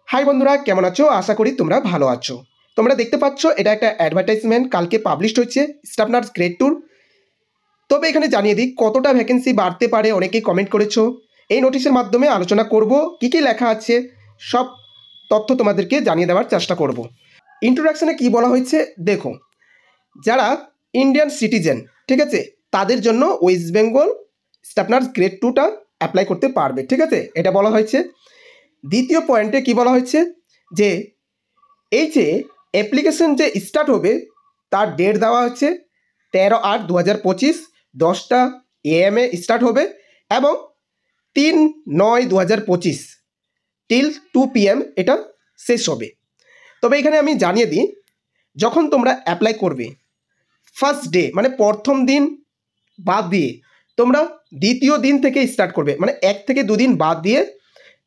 High বন্ধুরা, কেমন আছো? আশা করি তোমরা ভালো আছো। তোমরা দেখতে পাচ্ছ এটা একটা অ্যাডভার্টাইজমেন্ট কালকে পাবলিশড হয়েছে স্টাফ নার্স গ্রেড 2। তবে এখানে জানিয়ে দিই কতটা ভ্যাকেন্সি বাড়তে পারে, অনেকেই কমেন্ট করেছো। এই নোটিশের মাধ্যমে আলোচনা করব, কী কী লেখা আছে সব তথ্য তোমাদেরকে জানিয়ে দেওয়ার চেষ্টা করব। ইন্ট্রোডাকশনে কি বলা হয়েছে দেখো, যারা ইন্ডিয়ান সিটিজেন, ঠিক আছে, তাদের জন্য West Bengal staff nurse grade 2টা অ্যাপ্লাই করতে পারবে, ঠিক আছে, এটা বলা হয়েছে। দ্বিতীয় পয়েন্টে কি বলা হয়েছে যে এই যে অ্যাপ্লিকেশন যে স্টার্ট হবে তার ডেট দেওয়া হচ্ছে 13/8/2025, 10টা AM স্টার্ট হবে এবং 3/9/2025 টিল 2 PM এটা শেষ হবে। তবে এখানে আমি জানিয়ে দিই, যখন তোমরা অ্যাপ্লাই করবে ফার্স্ট ডে মানে প্রথম দিন বাদ দিয়ে তোমরা দ্বিতীয় দিন থেকে স্টার্ট করবে, মানে 1 থেকে 2 দিন বাদ দিয়ে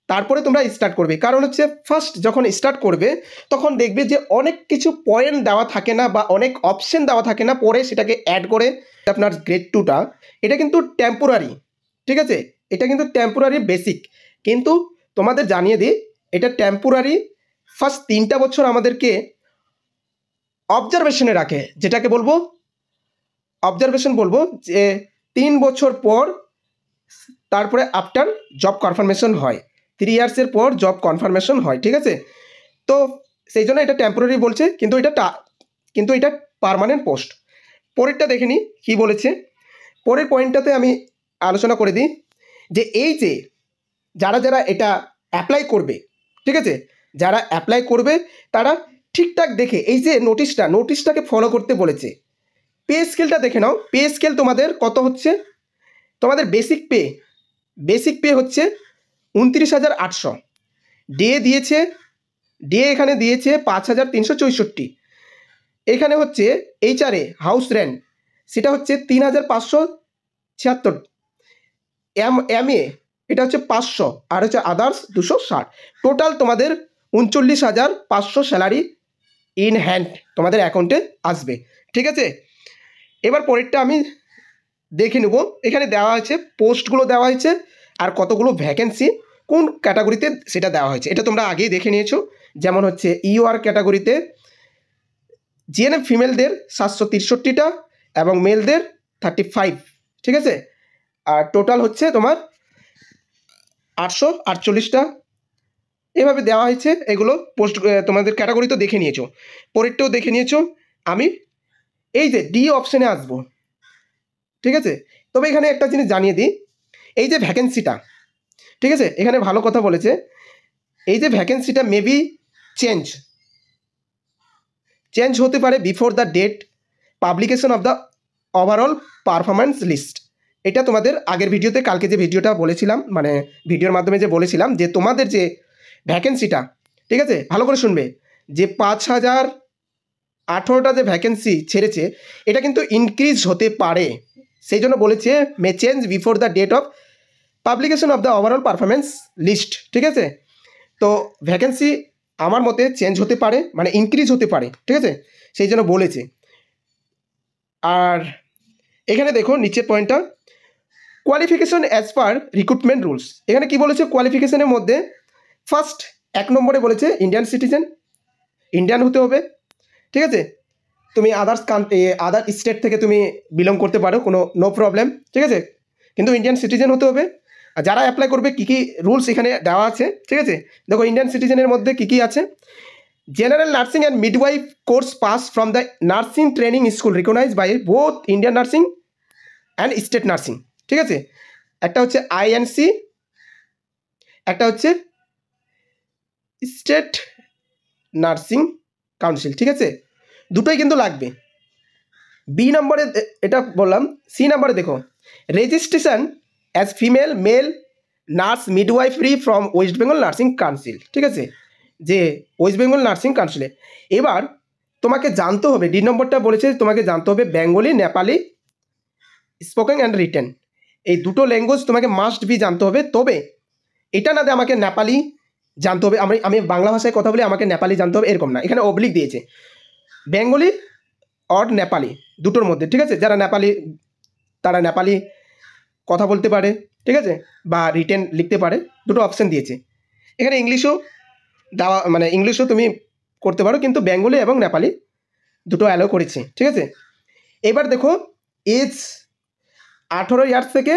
তারপরে তোমরা স্টার্ট করবে। কারণ হচ্ছে ফার্স্ট যখন স্টার্ট করবে তখন দেখবে যে অনেক কিছু পয়েন্ট দেওয়া থাকে না বা অনেক অপশন দেওয়া থাকে না, পরে সেটাকে অ্যাড করে আপনার গ্রেড 2টা এটা কিন্তু টেম্পোরারি, ঠিক আছে, এটা কিন্তু টেম্পোরারি বেসিক। কিন্তু তোমাদের জানিয়ে দিই এটা টেম্পোরারি। ফার্স্ট 3টা বছর আমাদেরকে অবজারভেশনে রাখে, যেটাকে বলবো অবজারভেশন বলবো, যে 3 বছর পর তারপরে আফটার জব কনফার্মেশন হয়, 3 ইয়ার্সের পর জব কনফার্মেশন হয়, ঠিক আছে। তো সেই জন্য এটা টেম্পোরারি বলছে, কিন্তু এটা পার্মানেন্ট পোস্ট। পরেরটা দেখে নিই কী বলেছে। পরের পয়েন্টটাতে আমি আলোচনা করে দিই যে এই যে যারা এটা অ্যাপ্লাই করবে, ঠিক আছে, যারা অ্যাপ্লাই করবে তারা ঠিকঠাক দেখে এই যে নোটিশটাকে ফলো করতে বলেছে। পে স্কেলটা দেখে নাও। পে স্কেল তোমাদের কত হচ্ছে, তোমাদের বেসিক পে হচ্ছে 29,800। ডে এখানে দিয়েছে 5,364। এখানে হচ্ছে এইচআরএ হাউস রেন্ট সেটা হচ্ছে 3,576। এমএ এটা হচ্ছে 500, আর হচ্ছে আদার্স 260। টোটাল তোমাদের 39,500 স্যালারি ইন হ্যান্ড তোমাদের অ্যাকাউন্টে আসবে, ঠিক আছে। এবার পরেরটা আমি দেখে নেব। এখানে দেওয়া আছে পোস্টগুলো দেওয়া হয়েছে আর কতগুলো ভ্যাকেন্সি কোন ক্যাটাগরিতে সেটা দেওয়া হয়েছে, এটা তোমরা আগেই দেখে নিয়েছো। যেমন হচ্ছে ইউআর ক্যাটাগরিতে জিএনএম ফিমেলদের 763টা এবং মেলদের 35, ঠিক আছে। আর টোটাল হচ্ছে তোমার 848টা এভাবে দেওয়া হয়েছে। এগুলো পোস্ট তোমাদের ক্যাটাগরি তো দেখে নিয়েছো, পরেরটাও দেখে নিয়েছো। আমি এই যে ডি অপশানে আসবো, ঠিক আছে। তবে এখানে একটা জিনিস জানিয়ে দিই, এই যে ভ্যাকেন্সিটা, ঠিক আছে, এখানে ভালো কথা বলেছে, এই যে ভ্যাকেন্সিটা মেবি চেঞ্জ হতে পারে before the date publication of the overall performance list. এটা তোমাদের আগের ভিডিওতে, কালকে যে ভিডিওটা বলেছিলাম, মানে ভিডিওর মাধ্যমে যে বলেছিলাম যে তোমাদের যে ভ্যাকেন্সিটা, ঠিক আছে, ভালো করে শুনবে, যে 5,018টা যে ভ্যাকেন্সি ছেড়েছে এটা কিন্তু ইনক্রিজ হতে পারে। সেই জন্য বলেছে may change before the date of publication of the overall performance list, ঠিক আছে। তো ভ্যাকেন্সি আমার মতে চেঞ্জ হতে পারে, মানে ইনক্রিজ হতে পারে, ঠিক আছে, সেই জন্য বলেছে। আর এখানে দেখো নিচের পয়েন্টটা, qualification as per recruitment rules. এখানে কি বলেছে কোয়ালিফিকেশনের মধ্যে ফার্স্ট 1 নম্বরে বলেছে ইন্ডিয়ান সিটিজেন, ইন্ডিয়ান হতে হবে, ঠিক আছে। তুমি আদার স্টেট থেকে তুমি বিলং করতে পারো, কোনো নো প্রবলেম, ঠিক আছে, কিন্তু ইন্ডিয়ান সিটিজেন হতে হবে। আর যারা অ্যাপ্লাই করবে কী কী রুলস এখানে দেওয়া আছে, ঠিক আছে, দেখো ইন্ডিয়ান সিটিজেনের মধ্যে কী কী আছে। General nursing and midwife course pass from the nursing training school recognised by both Indian nursing and state nursing, ঠিক আছে। একটা হচ্ছে আইএনসি, একটা হচ্ছে স্টেট নার্সিং কাউন্সিল, ঠিক আছে, দুটোই কিন্তু লাগবে। বি নম্বরে এটা বললাম। সি নম্বরে দেখো registration as female male nurse midwifery from West Bengal Nursing council, ঠিক আছে, যে ওয়েস্ট বেঙ্গল নার্সিং কাউন্সিলে। এবার তোমাকে জানতে হবে, ডি নম্বরটা বলেছে তোমাকে জানতে হবে Bengali, Nepali, spoken and written, এই দুটো ল্যাঙ্গুয়েজ তোমাকে মাস্ট বি জানতে হবে। তবে এটা না যে আমাকে নেপালি জানতে হবে, আমি বাংলা ভাষায় কথা বলি আমাকে নেপালি জানতে হবে, এরকম না। এখানে অবলিক দিয়েছে বেঙ্গলি অর নেপালি দুটোর মধ্যে, ঠিক আছে। যারা নেপালি তারা নেপালি কথা বলতে পারে, ঠিক আছে, বা রিটেন লিখতে পারে, দুটো অপশান দিয়েছে। এখানে ইংলিশও দেওয়া, মানে ইংলিশও তুমি করতে পারো, কিন্তু বেঙ্গলি এবং নেপালি দুটো অ্যালো করেছি, ঠিক আছে। এবার দেখো এজ 18 ইয়ার্স থেকে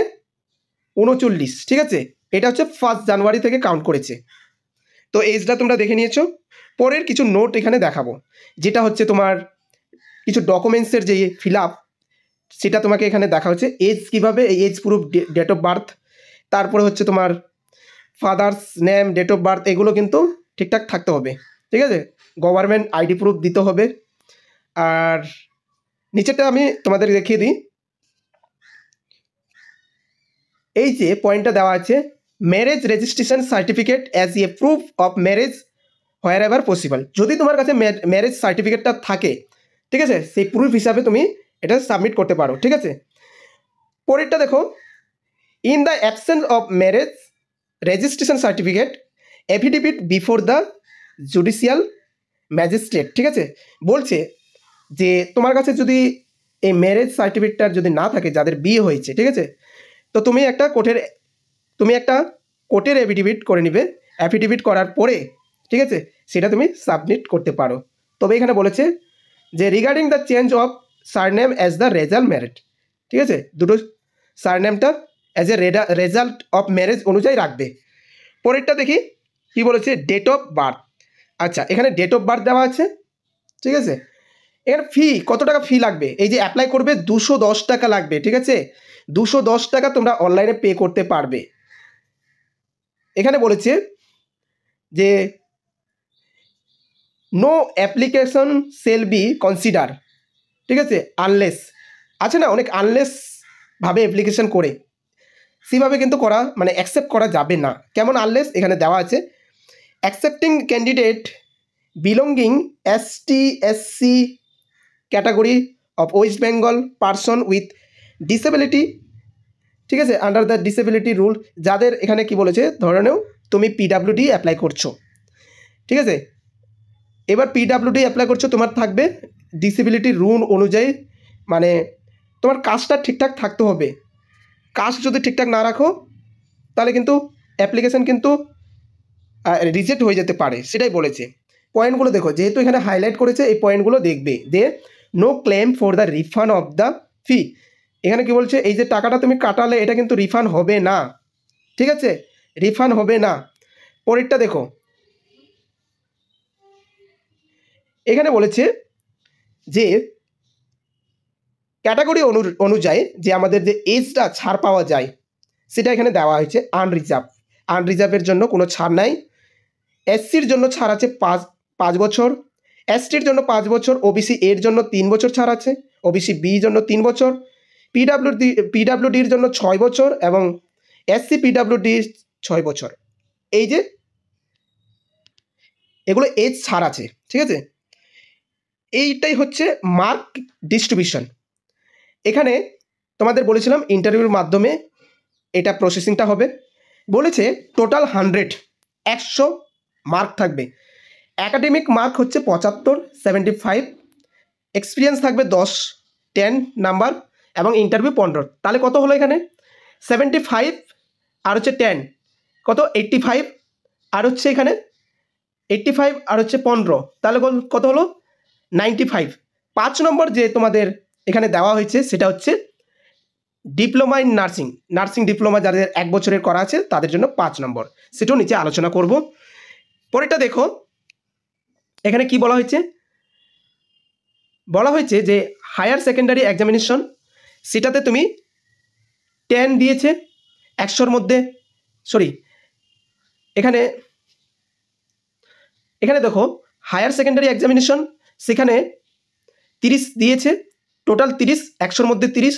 39, ঠিক আছে, এটা হচ্ছে 1 জানুয়ারি থেকে কাউন্ট করেছে। তো এজটা তোমরা দেখে নিয়েছো। পরের কিছু নোট এখানে দেখাবো, যেটা হচ্ছে তোমার কিছু ডকুমেন্টসের যে ফিল আপ, সেটা তোমাকে এখানে দেখা হচ্ছে। এজ কীভাবে, age proof, date of birth, তারপরে হচ্ছে তোমার father's name, date of birth, এগুলো কিন্তু ঠিকঠাক থাকতে হবে, ঠিক আছে। গভর্নমেন্ট আইডি প্রুফ দিতে হবে। আর নিচেটা আমি তোমাদের দেখিয়ে দিই, এই যে পয়েন্টটা দেওয়া আছে, marriage registration certificate as a proof of marriage where ever possible. যদি তোমার কাছে ম্যারেজ সার্টিফিকেটটা থাকে, ঠিক আছে, সেই প্রুফ হিসাবে তুমি এটা সাবমিট করতে পারো, ঠিক আছে। পরেরটা দেখো, in the absence of marriage registration certificate affidavit before the judicial magistrate, ঠিক আছে। বলছে যে তোমার কাছে যদি এই ম্যারেজ সার্টিফিকেটটা যদি না থাকে, যাদের বিয়ে হয়েছে, ঠিক আছে, তো তুমি একটা কোর্টের এফিডেভিট করে নিবে। অ্যাফিডেভিট করার পরে, ঠিক আছে, সেটা তুমি সাবমিট করতে পারো। তবে এখানে বলেছে যে regarding the change of surname as the result married, ঠিক আছে, দুটো সারনেমটা as a result of marriage অনুযায়ী রাখবে। পরেরটা দেখি কি বলেছে, ডেট অফ বার্থ। আচ্ছা, এখানে ডেট অফ বার্থ দেওয়া আছে, ঠিক আছে। এখানে ফি, কত টাকা ফি লাগবে, এই যে অ্যাপ্লাই করবে 210 টাকা লাগবে, ঠিক আছে। 210 টাকা তোমরা অনলাইনে পে করতে পারবে। এখানে বলেছে যে no application shall be consider, ঠিক আছে, আনলেস, আছে না অনেক আনলেস ভাবে অ্যাপ্লিকেশন করে, সেভাবে কিন্তু করা, মানে অ্যাকসেপ্ট করা যাবে না। কেমন আনলেস, এখানে দেওয়া আছে, accepting candidate belonging ST/SC category of West Bengal person with disability, ঠিক আছে, আন্ডার দ্য ডিসেবিলিটি রুল। যাদের এখানে কি বলেছে, ধরে নাও তুমি PWD অ্যাপ্লাই করছো, ঠিক আছে। এবার PWD অ্যাপ্লাই করছো, তোমার থাকবে ডিসেবিলিটি রুল অনুযায়ী, মানে তোমার কাজটা ঠিকঠাক থাকতে হবে। কাজ যদি ঠিকঠাক না রাখো, তাহলে কিন্তু অ্যাপ্লিকেশন কিন্তু রিজেক্ট হয়ে যেতে পারে, সেটাই বলেছে। পয়েন্টগুলো দেখো, যেহেতু এখানে হাইলাইট করেছে, এই পয়েন্টগুলো দেখবে। They no claim for the refund of the fee. এখানে কি বলছে, এই যে টাকাটা তুমি কাটালে, এটা কিন্তু রিফান্ড হবে না, ঠিক আছে, রিফান্ড হবে না। পরেরটা দেখো, এখানে বলেছে যে ক্যাটাগরি অনুযায়ী যে আমাদের যে এজটা ছাড় পাওয়া যায়, সেটা এখানে দেওয়া হয়েছে আনরিজার্ভের জন্য কোনো ছাড় নাই। SCর জন্য ছাড় আছে 5 বছর, STর জন্য 5 বছর, OBC এর জন্য 3 বছর ছাড় আছে, OBC বি জন্য 3 বছর, PWDর জন্য 6 বছর এবং SC PWD 6 বছর। এই যে এগুলো এজ ছাড় আছে, ঠিক আছে। এইটাই হচ্ছে মার্ক ডিস্ট্রিবিউশন। এখানে তোমাদের বলেছিলাম ইন্টারভিউর মাধ্যমে এটা প্রসেসিংটা হবে। বলেছে টোটাল 100 মার্ক থাকবে। অ্যাকাডেমিক মার্ক হচ্ছে 75, 75, এক্সপিরিয়েন্স থাকবে 10 নাম্বার এবং ইন্টারভিউ 15। তাহলে কত হলো এখানে, 75 আর হচ্ছে 10, কত 85, আর হচ্ছে এখানে 85 আর হচ্ছে 15, তাহলে কত হলো 95। 5 নম্বর যে তোমাদের এখানে দেওয়া হয়েছে, সেটা হচ্ছে ডিপ্লোমা ইন নার্সিং ডিপ্লোমা যাদের 1 বছরের করা আছে, তাদের জন্য 5 নম্বর, সেটাও নিচে আলোচনা করব। পরেরটা দেখো, এখানে কি বলা হয়েছে যে হায়ার সেকেন্ডারি এক্সামিনেশন, সেটাতে তুমি 10 দিয়েছে 100-র মধ্যে, এখানে দেখো হায়ার সেকেন্ডারি এক্সামিনেশন, সেখানে 30 দিয়েছে, টোটাল 30, 100-র মধ্যে 30।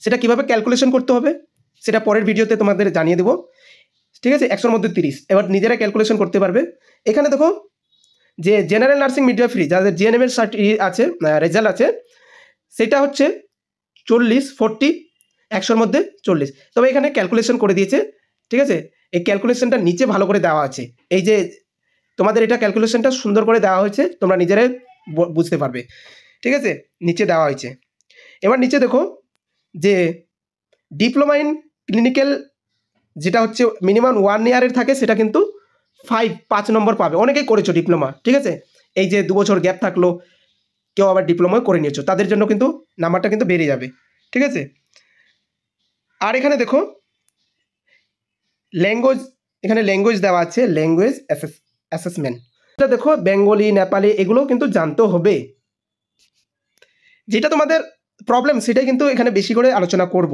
সেটা কিভাবে ক্যালকুলেশন করতে হবে, সেটা পরের ভিডিওতে তোমাদের জানিয়ে দেবো, ঠিক আছে। 100-র মধ্যে 30, এবার নিজেরা ক্যালকুলেশন করতে পারবে। এখানে দেখো যে জেনারেল নার্সিং মিডওয়াইফারি যাদের GNM এর আছে, রেজাল্ট আছে, সেটা হচ্ছে 40, 40, 100-র মধ্যে 40। তবে এখানে ক্যালকুলেশন করে দিয়েছে, ঠিক আছে। এই ক্যালকুলেশনটা নিচে ভালো করে দেওয়া আছে, এই যে তোমাদের এটা ক্যালকুলেশনটা সুন্দর করে দেওয়া হয়েছে, তোমরা নিজেরাই বুঝতে পারবে, ঠিক আছে, নিচে দেওয়া হয়েছে। এবার নিচে দেখো যে ডিপ্লোমা ইন ক্লিনিক্যাল যেটা হচ্ছে মিনিমাম 1 ইয়ারের থাকে, সেটা কিন্তু 5 নম্বর পাবে। অনেকেই করেছো ডিপ্লোমা, ঠিক আছে, এই যে 2 বছর গ্যাপ থাকলো, কেউ আবার ডিপ্লোমা করে নিয়েছো, তাদের জন্য কিন্তু নাম্বারটা কিন্তু বেড়ে যাবে, ঠিক আছে। আর এখানে দেখো ল্যাঙ্গুয়েজ, এখানে ল্যাঙ্গুয়েজ দেওয়া আছে, ল্যাঙ্গুয়েজ অ্যাসেসমেন্ট। এটা দেখো বেঙ্গলি, নেপালি এগুলোও কিন্তু জানতে হবে। যেটা তোমাদের প্রবলেম সেটাই কিন্তু এখানে বেশি করে আলোচনা করব।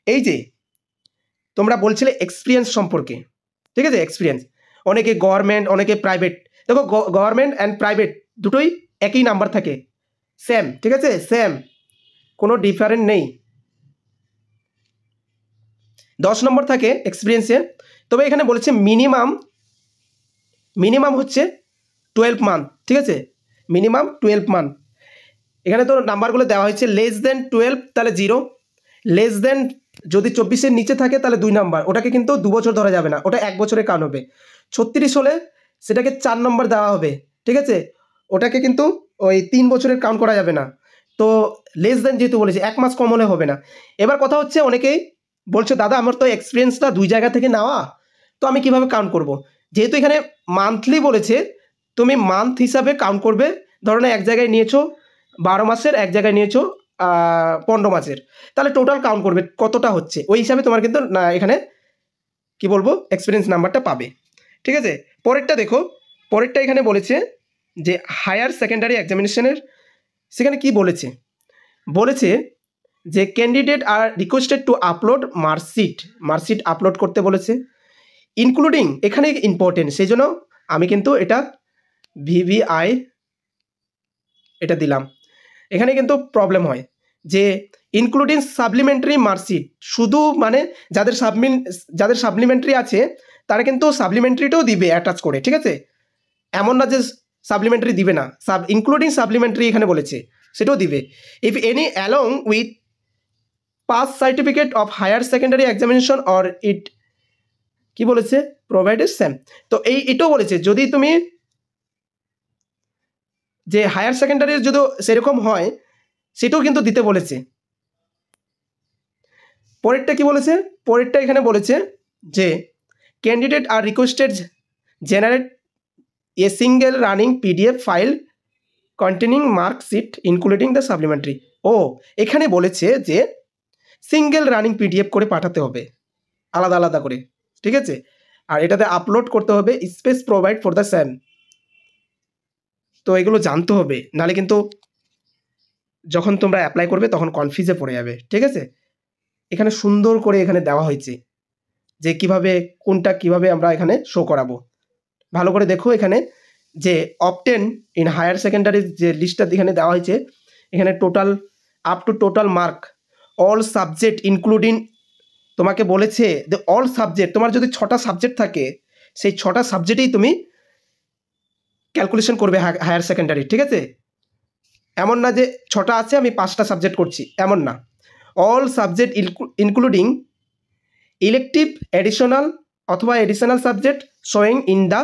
এই যে তোমরা বলছিলে এক্সপিরিয়েন্স সম্পর্কে, ঠিক আছে, এক্সপিরিয়েন্স, অনেকে গভর্নমেন্ট, অনেকে প্রাইভেট। দেখো গভর্নমেন্ট অ্যান্ড প্রাইভেট দুটোই একই নাম্বার থাকে, সেম, ঠিক আছে, সেম, কোনো ডিফারেন্ট নেই। 10 নম্বর থাকে এক্সপিরিয়েন্সে, তবে এখানে বলেছে মিনিমাম হচ্ছে 12 মান্থ, ঠিক আছে, মিনিমাম 12 মান্থ। এখানে তো নাম্বারগুলো দেওয়া হয়েছে, লেস দেন 12 তাহলে 0, লেস দেন যদি 24-এর নিচে থাকে তাহলে 2 নাম্বার, ওটাকে কিন্তু 2 বছর ধরা যাবে না, ওটা 1 বছরে কাউন্ট হবে। 36 হলে সেটাকে 4 নম্বর দেওয়া হবে, ঠিক আছে, ওটাকে কিন্তু ওই 3 বছরের কাউন্ট করা যাবে না। তো লেস দেন যেহেতু বলেছে 1 মাস কম হলে হবে না। এবার কথা হচ্ছে অনেকেই বলছে দাদা আমার তো এক্সপিরিয়েন্সটা 2 জায়গা থেকে নেওয়া, তো আমি কিভাবে কাউন্ট করব? যেহেতু এখানে মান্থলি বলেছে, তুমি মান্থ হিসাবে কাউন্ট করবে। ধরো না এক জায়গায় নিয়েছো 12 মাসের, এক জায়গায় নিয়েছো 15 মাসের, তাহলে টোটাল কাউন্ট করবে কতটা হচ্ছে, ওই হিসাবে তোমার কিন্তু এখানে কি বলবো এক্সপিরিয়েন্স নাম্বারটা পাবে, ঠিক আছে। পরেরটা দেখো, পরেরটা এখানে বলেছে যে হায়ার সেকেন্ডারি এক্সামিনেশনের, সেখানে কি বলেছে, বলেছে যে candidate are requested to upload marksheet upload করতে বলেছে, ইনক্লুডিং, এখানে ইম্পর্টেন্ট, সেই জন্য আমি কিন্তু এটা ভিভিআই এটা দিলাম। এখানে কিন্তু প্রবলেম হয় যে ইনক্লুডিং সাপ্লিমেন্টারি মার্কশিট, শুধু মানে যাদের সাপ্লিমেন্টারি আছে তারা কিন্তু সাপ্লিমেন্টারিটাও দিবে অ্যাটাচ করে, ঠিক আছে, এমন না যে সাপ্লিমেন্টারি দিবে না, ইনক্লুডিং সাপ্লিমেন্টারি এখানে বলেছে সেটাও দিবে। If any along with pass certificate of higher secondary examination or it কি বলেছে প্রোভাইডেড সেম। তো এটাও বলেছে যদি তুমি যে হায়ার সেকেন্ডারির যদি সেরকম হয় সেটাও কিন্তু দিতে বলেছে। পরেরটা কি বলেছে, পরেরটা এখানে বলেছে যে candidate are requested generate a single running PDF file containing marksheet including the supplementary. ও এখানে বলেছে যে সিঙ্গেল রানিং পিডিএফ করে পাঠাতে হবে আলাদা আলাদা করে, ঠিক আছে, আর এটাতে আপলোড করতে হবে, space provide for the same. তো এগুলো জানতে হবে, নাহলে কিন্তু যখন তোমরা অ্যাপ্লাই করবে তখন কনফিউজে পড়ে যাবে, ঠিক আছে। এখানে সুন্দর করে এখানে দেওয়া হয়েছে যে কিভাবে কোনটা কিভাবে আমরা এখানে শো করাবো, ভালো করে দেখো। এখানে যে অবটেন ইন হায়ার সেকেন্ডারি যে লিস্টটা এখানে দেওয়া হয়েছে, এখানে total up to total mark all subject including, তোমাকে বলেছে যে অল সাবজেক্ট, তোমার যদি 6টা সাবজেক্ট থাকে সেই 6টা সাবজেক্টেই তুমি ক্যালকুলেশন করবে হায়ার সেকেন্ডারি, ঠিক আছে, এমন না যে 6টা আছে আমি 5টা সাবজেক্ট করছি, এমন না। All subject including elective additional অথবা additional subject showing in the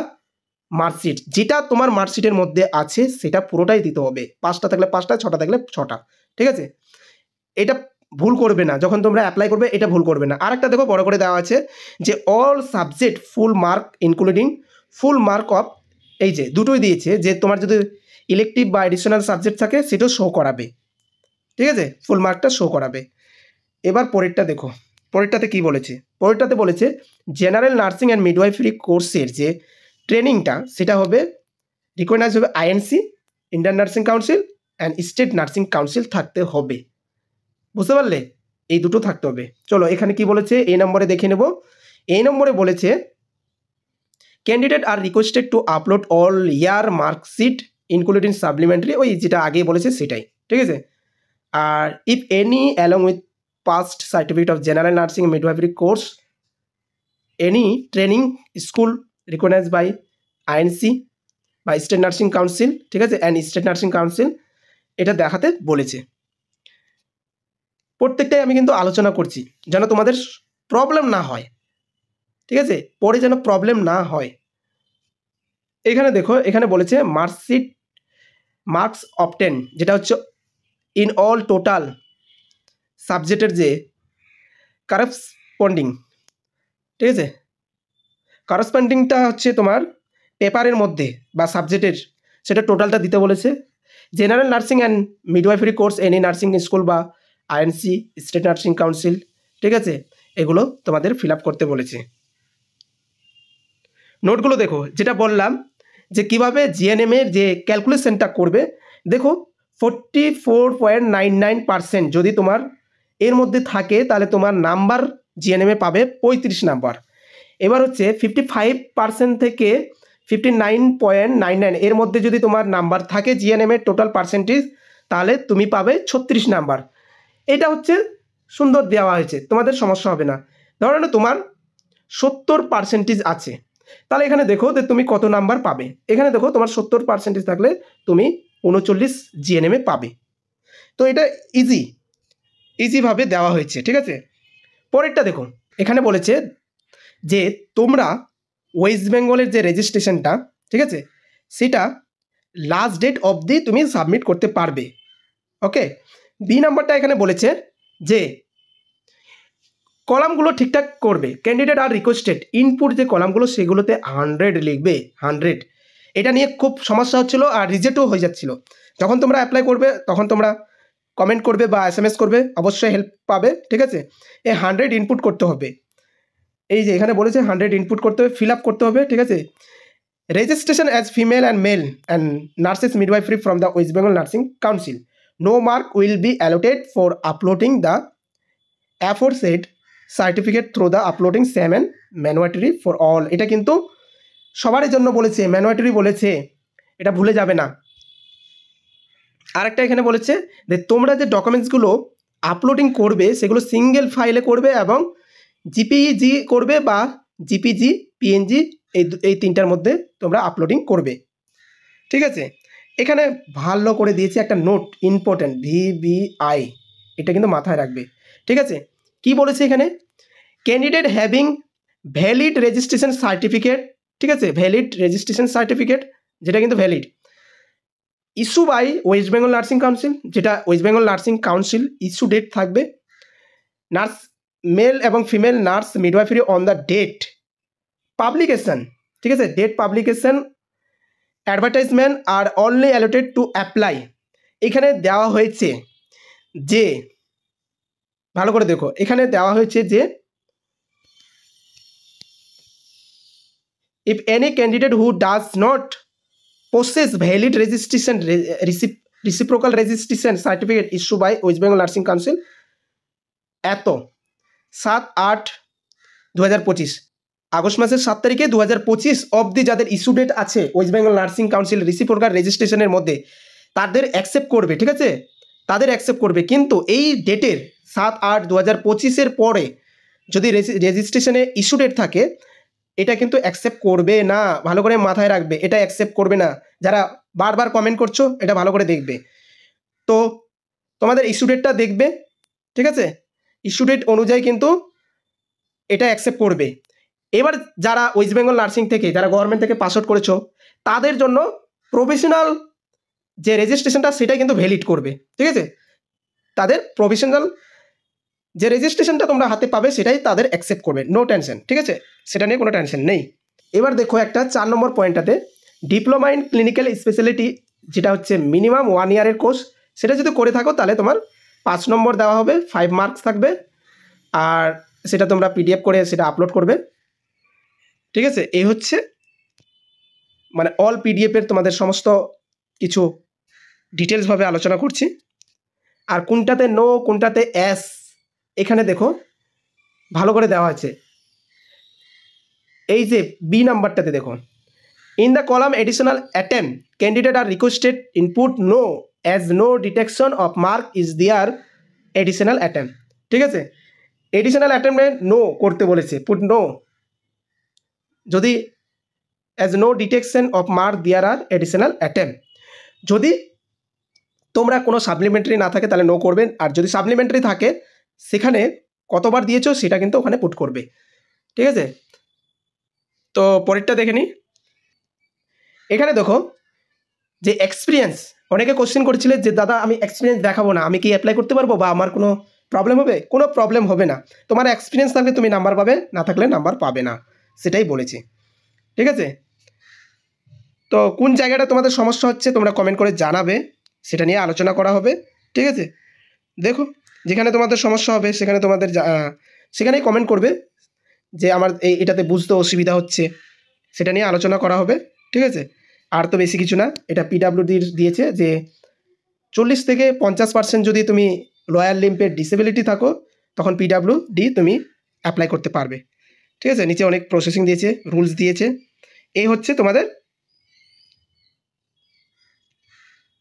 marksheet, যেটা তোমার মার্কশিটের মধ্যে আছে সেটা পুরোটাই দিতে হবে, 5টা থাকলে 5টা, 6টা থাকলে 6টা, ঠিক আছে। এটা ভুল করবে না যখন তোমরা অ্যাপ্লাই করবে, এটা ভুল করবে না। আর একটা দেখো বড় করে দেওয়া আছে যে all subject full mark including full mark of, এই যে দুটোই দিয়েছে যে তোমার যদি ইলেকটিভ বা এডিশনাল সাবজেক্ট থাকে সেটাও শো করাবে, ঠিক আছে, ফুল মার্কটা শো করাবে। এবার পরেরটা দেখো, পরেরটাতে কি বলেছে, পরেরটাতে বলেছে জেনারেল নার্সিং অ্যান্ড মিডওয়াইফারি কোর্সের যে ট্রেনিংটা সেটা হবে রিকগনাইজ হবে INC, Indian nursing council and state nursing council থাকতে হবে, বুঝতে পারলে, এই দুটো থাকতে হবে। চলো এখানে কি বলেছে এই নম্বরে দেখে নেব। এই নম্বরে বলেছে candidate are requested to upload all year marksheet including supplementary, ওই যেটা আগে বলেছে সেটাই, ঠিক আছে। আর if any along with past certificate of general nursing midwifery course any training school recognise by INC বা স্টেট নার্সিং কাউন্সিল, ঠিক আছে, অ্যান্ড স্টেট নার্সিং কাউন্সিল, এটা দেখাতে বলেছে। প্রত্যেকটাই আমি কিন্তু আলোচনা করছি যেন তোমাদের প্রবলেম না হয়, ঠিক আছে, পরে যেন প্রবলেম না হয়। এখানে দেখো এখানে বলেছে মার্কস অবটেন, যেটা হচ্ছে ইন অল টোটাল সাবজেক্টের যে কারেসপন্ডিং, ঠিক আছে, করসপন্ডিংটা হচ্ছে তোমার পেপারের মধ্যে বা সাবজেক্টের সেটা টোটালটা দিতে বলেছে। General nursing and midwifery course any nursing school বা আইএনসি স্টেট নার্সিং কাউন্সিল, ঠিক আছে, এগুলো তোমাদের ফিল আপ করতে বলেছে। নোটগুলো দেখো, যেটা বললাম যে কীভাবে জিএনএমের যে ক্যালকুলেশনটা করবে, দেখো 44.99% যদি তোমার এর মধ্যে থাকে তাহলে তোমার নাম্বার জিএনএমে পাবে 35 নাম্বার। এবার হচ্ছে 55% থেকে 59.99 এর মধ্যে যদি তোমার নাম্বার থাকে জিএনএমের টোটাল পার্সেন্টেজ, তাহলে তুমি পাবে 36 নাম্বার। এটা হচ্ছে সুন্দর দেওয়া হয়েছে, তোমাদের সমস্যা হবে না। ধরো না তোমার 70% আছে, তাহলে এখানে দেখো যে তুমি কত নাম্বার পাবে। এখানে দেখো তোমার 70% থাকলে তুমি 39 জিএনএমে পাবে। তো এটা ইজিভাবে দেওয়া হয়েছে, ঠিক আছে। পরেরটা দেখো, এখানে বলেছে যে তোমরা ওয়েস্ট বেঙ্গলের যে রেজিস্ট্রেশনটা, ঠিক আছে, সেটা লাস্ট ডেট অবধি তুমি সাবমিট করতে পারবে। ওকে, বি নাম্বারটা এখানে বলেছে যে কলামগুলো ঠিকঠাক করবে। ক্যান্ডিডেট আর রিকোয়েস্টেড ইনপুট যে কলামগুলো সেগুলোতে 100 লিখবে, 100। এটা নিয়ে খুব সমস্যা হচ্ছিল আর রিজেক্টও হয়ে যাচ্ছিল। যখন তোমরা অ্যাপ্লাই করবে তখন তোমরা কমেন্ট করবে বা SMS করবে, অবশ্যই হেল্প পাবে, ঠিক আছে। এই 100 ইনপুট করতে হবে। এই যে এখানে বলেছে 100 ইনপুট করতে হবে, ফিল আপ করতে হবে, ঠিক আছে। Registration as female and male and nurses midwifery from the West Bengal Nursing Council, no mark will be allotted for uploading the aforesaid certificate through the uploading same and mandatory for all. এটা কিন্তু সবারই জন্য বলেছে, ম্যানুয়াটরি বলেছে, এটা ভুলে যাবে না। আরেকটা এখানে বলেছে যে তোমরা যে ডকুমেন্টসগুলো আপলোডিং করবে সেগুলো সিঙ্গেল ফাইলে করবে এবং জিপিজি করবে বা জিপিজি পিএনজি এই তিনটার মধ্যে তোমরা আপলোডিং করবে, ঠিক আছে। এখানে ভালো করে দিয়েছি একটা নোট, ইম্পর্টেন্ট, VBI, এটা কিন্তু মাথায় রাখবে, ঠিক আছে। কি বলেছে এখানে, candidate having valid registration certificate, ঠিক আছে, ভ্যালিড রেজিস্ট্রেশন সার্টিফিকেট যেটা কিন্তু valid, issue by West Bengal Nursing Council, যেটা West Bengal Nursing Council issue date থাকবে, নার্স মেল এবং female nurse midwifery on the date publication, ঠিক আছে, date publication, advertisement are only allotted to apply. এখানে দেওয়া হয়েছে যে, ভালো করে দেখো, এখানে দেওয়া হয়েছে যে if any candidate who does not possess valid registration reciprocal registration certificate issued by West Bengal Nursing Council এত 7/8/2025 আগস্ট মাসের 7 তারিখে 2025 অবধি যাদের ইস্যু ডেট আছে West Bengal Nursing council reciprocal রেজিস্ট্রেশনের মধ্যে, তাদের অ্যাকসেপ্ট করবে, ঠিক আছে, তাদের অ্যাকসেপ্ট করবে। কিন্তু এই ডেটের 7/8/2025 পরে যদি রেজিস্ট্রেশনে ইস্যু ডেট থাকে, এটা কিন্তু অ্যাকসেপ্ট করবে না, ভালো করে মাথায় রাখবে, এটা অ্যাকসেপ্ট করবে না। যারা বারবার কমেন্ট করছো এটা ভালো করে দেখবে। তো তোমাদের ইস্যু ডেটটা দেখবে, ঠিক আছে, ইস্যু ডেট অনুযায়ী কিন্তু এটা অ্যাকসেপ্ট করবে। এবার যারা ওয়েস্ট বেঙ্গল নার্সিং থেকে, যারা গভর্নমেন্ট থেকে পাস আউট করেছো, তাদের জন্য প্রফেশনাল যে রেজিস্ট্রেশনটা সেটাই কিন্তু ভ্যালিড করবে, ঠিক আছে। তাদের প্রফেশনাল যে রেজিস্ট্রেশনটা তোমরা হাতে পাবে সেটাই তাদের অ্যাকসেপ্ট করবে, নো টেনশন, ঠিক আছে, সেটা নিয়ে কোনো টেনশন নেই। এবার দেখো একটা 4 নম্বর পয়েন্টটাতে ডিপ্লোমা ইন ক্লিনিক্যাল স্পেশালিটি, যেটা হচ্ছে মিনিমাম 1 ইয়ারের কোর্স, সেটা যদি করে থাকো তাহলে তোমার 5 নম্বর দেওয়া হবে, 5 মার্কস থাকবে, আর সেটা তোমরা PDF করে সেটা আপলোড করবে, ঠিক আছে। এই হচ্ছে মানে অল PDF-এর তোমাদের সমস্ত কিছু ডিটেলসভাবে আলোচনা করছি। আর কোনটাতে নো কোনটাতে এস, এখানে দেখো ভালো করে দেওয়া আছে। এই যে বি নাম্বারটাতে দেখো, in the column additional attempt candidate are requested input no as no detection of mark is there additional attempt, ঠিক আছে। এডিশনাল অ্যাটেম্পে নো করতে বলেছে, পুট নো, যদি as no detection of mark there are additional attempt. যদি তোমরা কোনো সাপ্লিমেন্টারি না থাকে তাহলে নো করবেন, আর যদি সাপ্লিমেন্টারি থাকে সেখানে কতবার দিয়েছো সেটা কিন্তু ওখানে পুট করবে, ঠিক আছে। তো পরেরটা দেখে নিই। এখানে দেখো যে এক্সপিরিয়েন্স, অনেকে কোশ্চেন করেছিলে যে দাদা আমি এক্সপিরিয়েন্স দেখাবো না, আমি কি অ্যাপ্লাই করতে পারবো বা আমার কোনো প্রবলেম হবে? কোনো প্রবলেম হবে না, তোমার এক্সপিরিয়েন্স থাকলে তুমি নাম্বার পাবে, না থাকলে নাম্বার পাবে না, সেটাই বলেছি। ঠিক আছে? তো কোন জায়গাটা তোমাদের সমস্যা হচ্ছে তোমরা কমেন্ট করে জানাবে, সেটা নিয়ে আলোচনা করা হবে। ঠিক আছে? দেখো যেখানে তোমাদের সমস্যা হবে সেখানে তোমাদের সেখানেই কমেন্ট করবে যে আমার এটাতে বুঝতে অসুবিধা হচ্ছে, সেটা নিয়ে আলোচনা করা হবে। ঠিক আছে? আর তো বেশি কিছু না, এটা পিডাব্লিউডি দিয়েছে যে 40 থেকে 50% যদি তুমি লোয়ার লিম্পের ডিসেবিলিটি থাকো তখন পিডাব্লিউডি তুমি অ্যাপ্লাই করতে পারবে। ঠিক আছে? নিচে অনেক প্রসেসিং দিয়েছে, রুলস দিয়েছে। এই হচ্ছে তোমাদের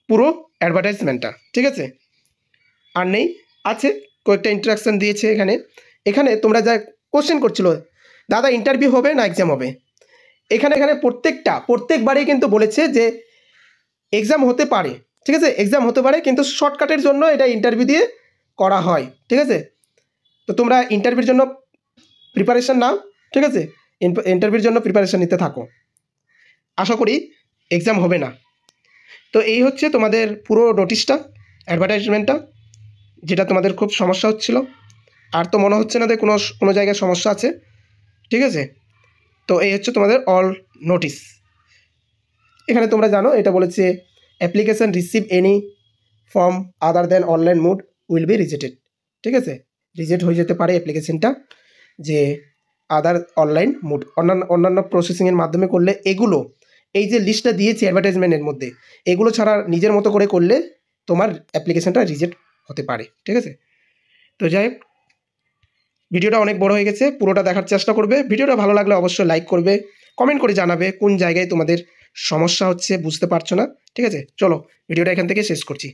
পুরো অ্যাডভার্টাইজমেন্টটা। ঠিক আছে? আর নেই, আছে কয়েকটা ইন্টারাকশান দিয়েছে এখানে। এখানে তোমরা যা কোশ্চেন করছিল দাদা ইন্টারভিউ হবে না এক্সাম হবে, এখানে প্রত্যেকবারেই কিন্তু বলেছে যে এক্সাম হতে পারে। ঠিক আছে? এক্সাম হতে পারে কিন্তু শর্টকাটের জন্য এটা ইন্টারভিউ দিয়ে করা হয়। ঠিক আছে? তো তোমরা ইন্টারভিউর জন্য প্রিপারেশান নাও। ঠিক আছে? ইন্টারভিউর জন্য প্রিপারেশান নিতে থাকো, আশা করি এক্সাম হবে না। তো এই হচ্ছে তোমাদের পুরো নোটিশটা, অ্যাডভার্টাইজমেন্টটা, যেটা তোমাদের খুব সমস্যা হচ্ছিল। আর তো মনে হচ্ছে না যে কোনো জায়গায় সমস্যা আছে। ঠিক আছে? তো এই হচ্ছে তোমাদের অল নোটিশ। এখানে তোমরা জানো এটা বলেছে application receive any form other than online mode will be rejected. ঠিক আছে? রিজেক্ট হয়ে যেতে পারে অ্যাপ্লিকেশানটা, যে আদার অনলাইন মোড অন্যান্য প্রসেসিংয়ের মাধ্যমে করলে, এগুলো এই যে লিস্টটা দিয়েছে অ্যাডভার্টাইজমেন্টের মধ্যে, এগুলো ছাড়া নিজের মতো করে করলে তোমার অ্যাপ্লিকেশানটা রিজেক্ট হতে পারে। ঠিক আছে? তো যাই হোক, ভিডিওটা অনেক বড় হয়ে গেছে, পুরোটা দেখার চেষ্টা করবে। ভিডিওটা ভালো লাগলে অবশ্যই লাইক করবে, কমেন্ট করে জানাবে কোন জায়গায় তোমাদের সমস্যা হচ্ছে, বুঝতে পারছো না। ঠিক আছে? চলো ভিডিওটা এখান থেকে শেষ করছি।